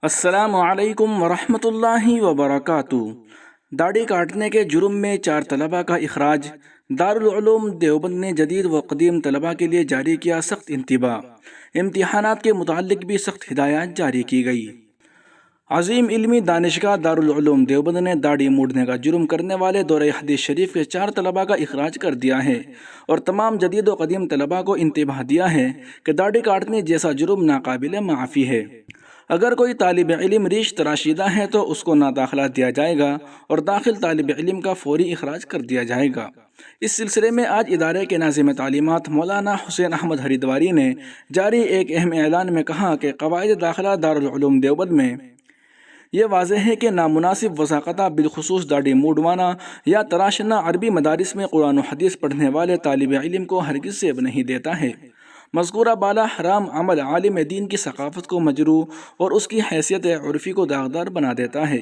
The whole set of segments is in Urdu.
السلام علیکم ورحمۃ اللہ وبرکاتہ۔ داڑھی کاٹنے کے جرم میں 4 طلباء کا اخراج۔ دارالعلوم دیوبند نے جدید و قدیم طلباء کے لیے جاری کیا سخت انتباہ۔ امتحانات کے متعلق بھی سخت ہدایات جاری کی گئی۔ عظیم علمی دانشگاہ دارالعلوم دیوبند نے داڑھی موڑنے کا جرم کرنے والے دورہ حدیث شریف کے 4 طلباء کا اخراج کر دیا ہے اور تمام جدید و قدیم طلباء کو انتباہ دیا ہے کہ داڑھی کاٹنے جیسا جرم ناقابل معافی ہے۔ اگر کوئی طالب علم ریش تراشیدہ ہے تو اس کو نہ داخلہ دیا جائے گا اور داخل طالب علم کا فوری اخراج کر دیا جائے گا۔ اس سلسلے میں آج ادارے کے ناظم تعلیمات مولانا حسین احمد ہریدواری نے جاری ایک اہم اعلان میں کہا کہ قواعد داخلہ دارالعلوم دیوبند میں یہ واضح ہے کہ نامناسب وضاقتہ بالخصوص داڑھی موڑوانا یا تراشنا عربی مدارس میں قرآن و حدیث پڑھنے والے طالب علم کو ہرگز سیب نہیں دیتا ہے۔ مذکورہ بالا حرام عمل عالم دین کی ثقافت کو مجروح اور اس کی حیثیت عرفی کو داغدار بنا دیتا ہے۔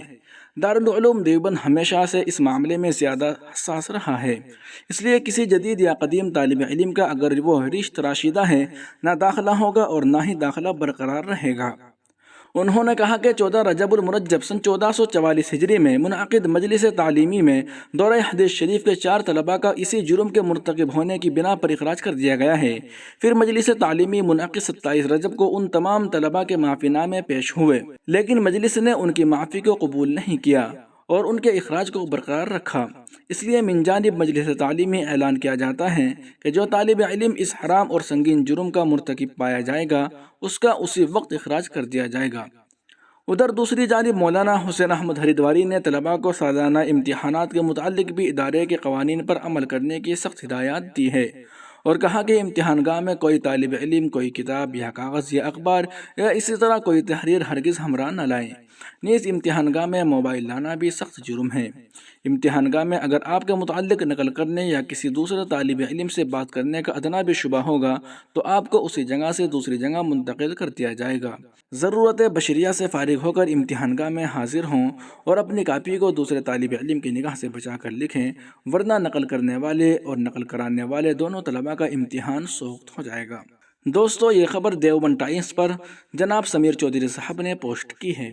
دارالعلوم دیوبند ہمیشہ سے اس معاملے میں زیادہ حساس رہا ہے، اس لیے کسی جدید یا قدیم طالب علم کا اگر وہ ریش تراشیدہ ہے نہ داخلہ ہوگا اور نہ ہی داخلہ برقرار رہے گا۔ انہوں نے کہا کہ 14 رجب المرجب سن 1444 ہجری میں منعقد مجلس تعلیمی میں دورہ حدیث شریف کے 4 طلباء کا اسی جرم کے مرتکب ہونے کی بنا پر اخراج کر دیا گیا ہے۔ پھر مجلس تعلیمی منعقد 27 رجب کو ان تمام طلباء کے معافی نامے پیش ہوئے، لیکن مجلس نے ان کی معافی کو قبول نہیں کیا اور ان کے اخراج کو برقرار رکھا۔ اس لیے من جانب مجلس تعلیمی اعلان کیا جاتا ہے کہ جو طالب علم اس حرام اور سنگین جرم کا مرتکب پایا جائے گا اس کا اسی وقت اخراج کر دیا جائے گا۔ ادھر دوسری جانب مولانا حسین احمد ہریدواری نے طلباء کو سالانہ امتحانات کے متعلق بھی ادارے کے قوانین پر عمل کرنے کی سخت ہدایات دی ہے اور کہا کہ امتحان گاہ میں کوئی طالب علم کوئی کتاب یا کاغذ یا اخبار یا اسی طرح کوئی تحریر ہرگز ہمراہ نہ لائیں۔ نیز امتحان گاہ میں موبائل لانا بھی سخت جرم ہے۔ امتحان گاہ میں اگر آپ کے متعلق نقل کرنے یا کسی دوسرے طالب علم سے بات کرنے کا ادنا بھی شبہ ہوگا تو آپ کو اسی جگہ سے دوسری جگہ منتقل کر دیا جائے گا۔ ضرورت بشریہ سے فارغ ہو کر امتحان گاہ میں حاضر ہوں اور اپنی کاپی کو دوسرے طالب علم کی نگاہ سے بچا کر لکھیں، ورنہ نقل کرنے والے اور نقل کرانے والے دونوں طلباء کا امتحان سوخت ہو جائے گا۔ دوستو، یہ خبر دیوبند ٹائمز پر جناب سمیر چودھری صاحب نے پوسٹ کی ہے۔